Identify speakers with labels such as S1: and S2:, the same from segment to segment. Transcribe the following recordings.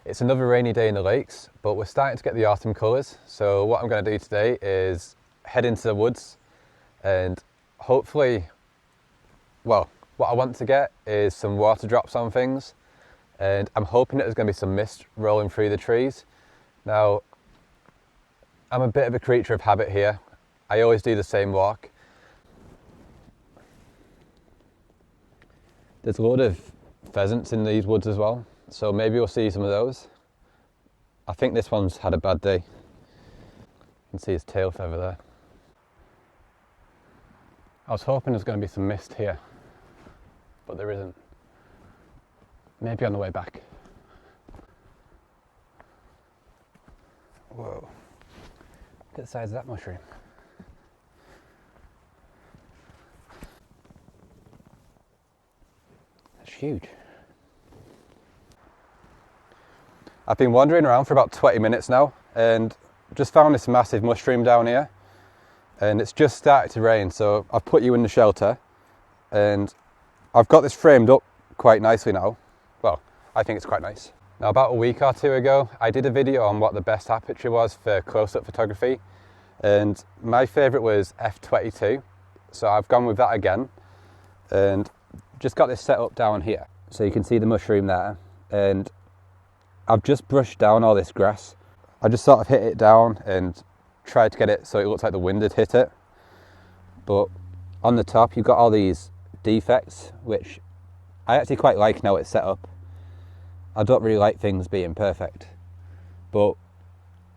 S1: It's another rainy day in the lakes, but we're starting to get the autumn colours. So what I'm going to do today is head into the woods and hopefully, well, what I want to get is some water drops on things, and I'm hoping that there's going to be some mist rolling through the trees. Now, I'm a bit of a creature of habit here. I always do the same walk. There's a lot of pheasants in these woods as well, so maybe we'll see some of those. I think this one's had a bad day. You can see his tail feather there. I was hoping there's going to be some mist here, but there isn't. Maybe on the way back. Whoa. Look at the size of that mushroom. That's huge. I've been wandering around for about 20 minutes now and just found this massive mushroom down here, and it's just started to rain, so I've put you in the shelter and I've got this framed up quite nicely now. Well, I think it's quite nice. Now, about a week or two ago, I did a video on what the best aperture was for close-up photography, and my favourite was f/22, so I've gone with that again, and just got this set up down here. So you can see the mushroom there, and I've just brushed down all this grass. I just sort of hit it down and tried to get it so it looks like the wind had hit it, but on the top you've got all these defects, which I actually quite like now it's set up. I don't really like things being perfect, but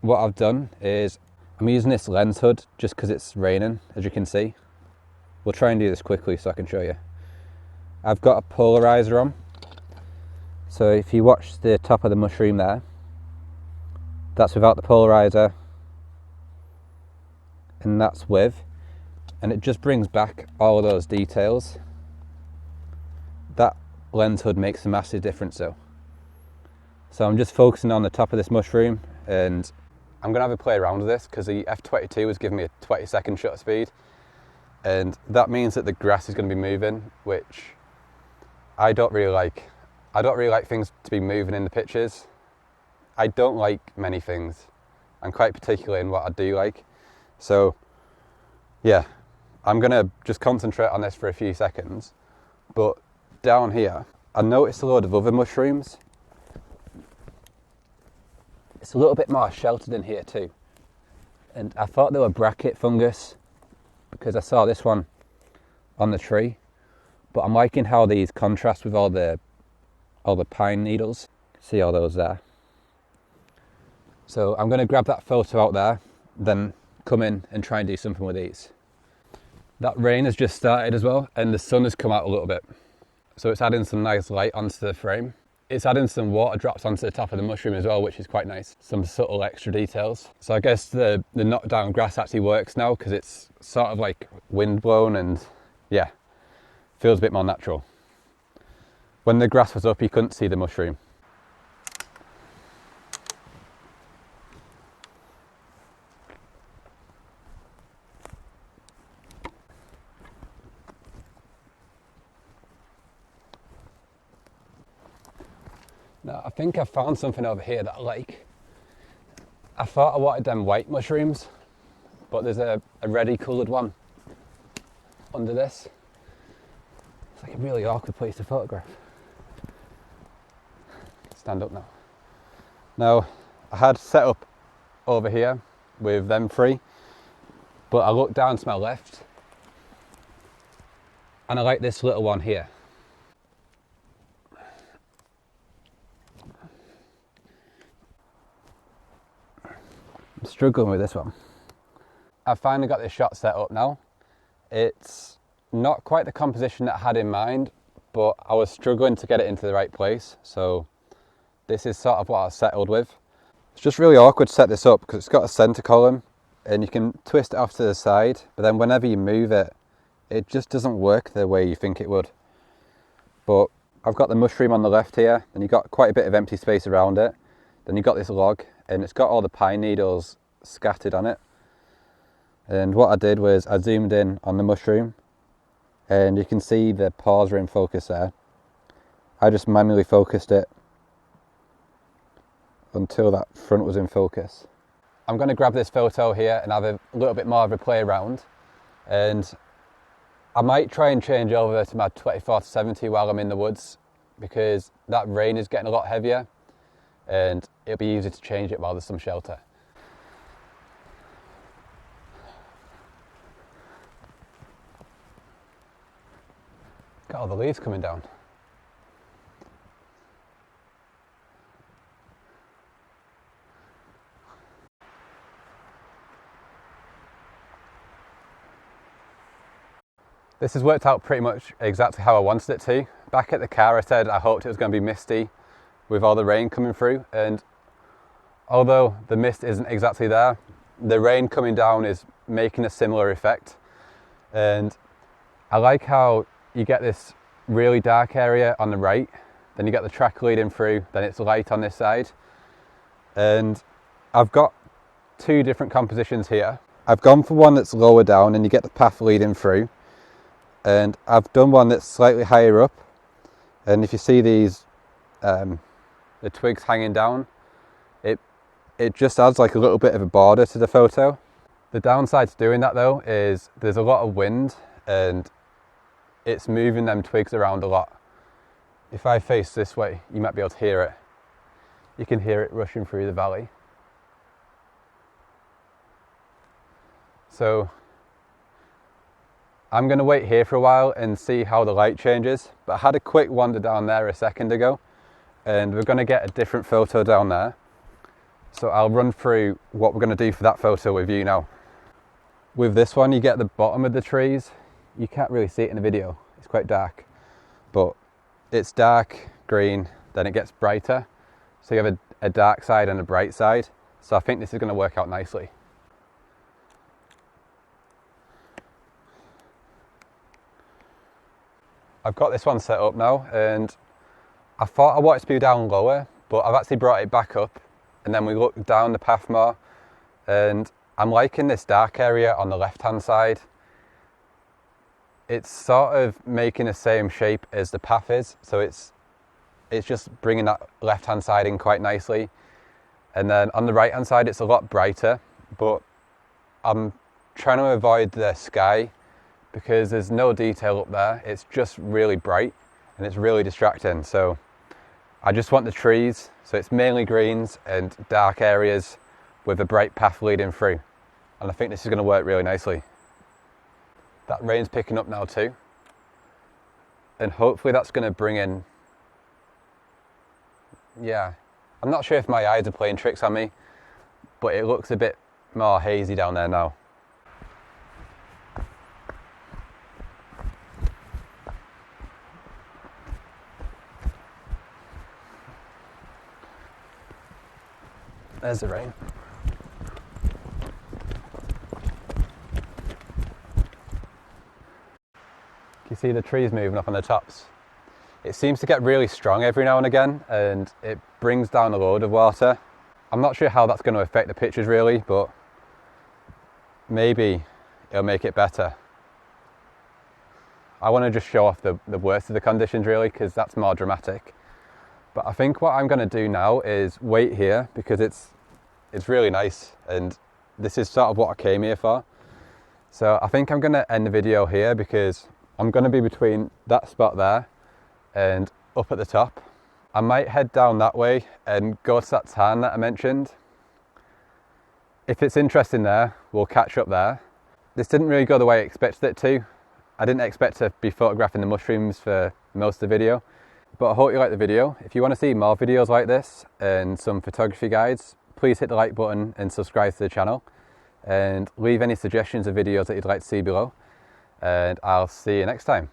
S1: what I've done is I'm using this lens hood just because it's raining, as you can see. We'll try and do this quickly so I can show you. I've got a polarizer on, so if you watch the top of the mushroom there, that's without the polarizer, and that's with, and it just brings back all of those details. That lens hood makes a massive difference though. So I'm just focusing on the top of this mushroom, and I'm going to have a play around with this because the f/22 was giving me a 20-second shutter speed, and that means that the grass is going to be moving, which I don't really like. I don't really like things to be moving in the pictures. I don't like many things. I'm quite particular in what I do like. So yeah, I'm going to just concentrate on this for a few seconds. But down here, I noticed a load of other mushrooms. It's a little bit more sheltered in here too. And I thought they were bracket fungus because I saw this one on the tree. But I'm liking how these contrast with all the pine needles. See all those there. So I'm going to grab that photo out there, then come in and try and do something with these. That rain has just started as well, and the sun has come out a little bit. So it's adding some nice light onto the frame. It's adding some water drops onto the top of the mushroom as well, which is quite nice. Some subtle extra details. So I guess the knockdown grass actually works now because it's sort of like wind blown and yeah, feels a bit more natural. When the grass was up, you couldn't see the mushroom. Now, I think I found something over here that I like. I thought I wanted them white mushrooms, but there's a reddy coloured one under this. It's like a really awkward place to photograph. Stand up now. Now, I had set up over here with them three, but I looked down to my left and I like this little one here. I'm struggling with this one. I've finally got this shot set up now. It's not quite the composition that I had in mind, but I was struggling to get it into the right place, so this is sort of what I settled with. It's just really awkward to set this up because it's got a centre column and you can twist it off to the side, but then whenever you move it, it just doesn't work the way you think it would. But I've got the mushroom on the left here, and you've got quite a bit of empty space around it. Then you've got this log, and it's got all the pine needles scattered on it. And what I did was I zoomed in on the mushroom, and you can see the paws are in focus there. I just manually focused it until that front was in focus. I'm going to grab this photo here and have a little bit more of a play around, and I might try and change over to my 24-70 while I'm in the woods, because that rain is getting a lot heavier and it'll be easy to change it while there's some shelter. Got all the leaves coming down. This has worked out pretty much exactly how I wanted it to. Back at the car I said I hoped it was going to be misty with all the rain coming through, and although the mist isn't exactly there, the rain coming down is making a similar effect. And I like how you get this really dark area on the right, then you get the track leading through, then it's light on this side. And I've got two different compositions here. I've gone for one that's lower down and you get the path leading through, and I've done one that's slightly higher up, and if you see these the twigs hanging down, it just adds like a little bit of a border to the photo. The downside to doing that though is there's a lot of wind and it's moving them twigs around a lot. If I face this way, you might be able to hear it. You can hear it rushing through the valley. So I'm going to wait here for a while and see how the light changes, but I had a quick wander down there a second ago and we're going to get a different photo down there. So I'll run through what we're going to do for that photo with you now. With this one you get the bottom of the trees. You can't really see it in the video, it's quite dark, but it's dark green, then it gets brighter. So you have a dark side and a bright side. So I think this is going to work out nicely. I've got this one set up now, and I thought I wanted it to be down lower, but I've actually brought it back up, and then we look down the path more, and I'm liking this dark area on the left hand side. It's sort of making the same shape as the path is, so it's just bringing that left hand side in quite nicely. And then on the right hand side it's a lot brighter, but I'm trying to avoid the sky because there's no detail up there. It's just really bright and it's really distracting. So I just want the trees, so it's mainly greens and dark areas with a bright path leading through. And I think this is going to work really nicely. That rain's picking up now too. And hopefully that's going to bring in, yeah, I'm not sure if my eyes are playing tricks on me, but it looks a bit more hazy down there now. There's the rain. You see the trees moving up on the tops. It seems to get really strong every now and again, and it brings down a load of water. I'm not sure how that's going to affect the pictures really, but maybe it'll make it better. I want to just show off the worst of the conditions really, because that's more dramatic. But I think what I'm going to do now is wait here, because it's really nice and this is sort of what I came here for. So I think I'm going to end the video here, because I'm going to be between that spot there and up at the top. I might head down that way and go to that tarn that I mentioned. If it's interesting there, we'll catch up there. This didn't really go the way I expected it to. I didn't expect to be photographing the mushrooms for most of the video, but I hope you liked the video. If you want to see more videos like this and some photography guides, please hit the like button and subscribe to the channel, and leave any suggestions of videos that you'd like to see below, and I'll see you next time.